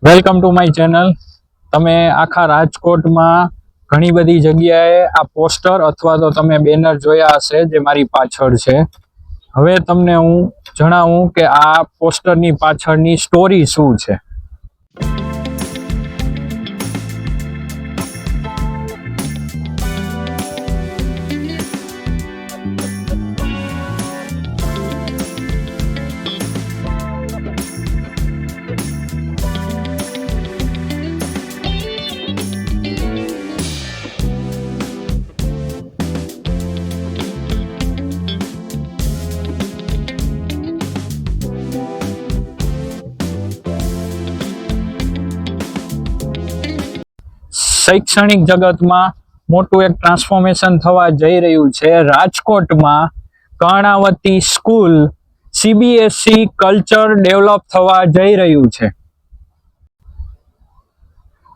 Welcome to my channel. તમે આખા રાજકોટમાં ઘણી બધી જગ્યાએ આ પોસ્ટર અથવા તો તમે બેનર જોયા હશે જે મારી પાછળ છે। હવે તમને હું જણાવું કે આ પોસ્ટરની પાછળની સ્ટોરી શું છે। શૈક્ષણિક જગતમાં મોટું એક ટ્રાન્સફોર્મેશન થવા જઈ રહ્યું છે। રાજકોટમાં Karnavati school CBSE culture develop થવા જઈ રહ્યું છે।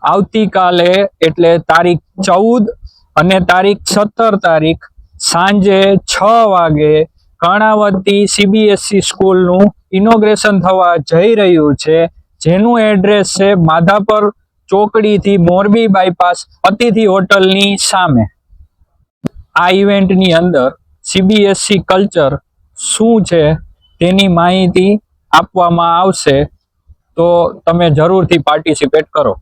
આવતીકાલે એટલે તારીખ 14 અને તારીખ 17 સાંજે 6 વાગે કર્ણાવતી સીબીએસઈ સ્કૂલનું ઇનોગ્રેશન થવા જઈ રહ્યું છે, જેનું એડ્રેસ છે માધાપર ચોકડીથી મોરબી બાયપાસ અતિથિ હોટલની સામે। આ ઇવેન્ટની અંદર સીબીએસઈ કલ્ચર શું છે તેની માહિતી આપવામાં આવશે, તો તમે જરૂરથી પાર્ટિસિપેટ કરો।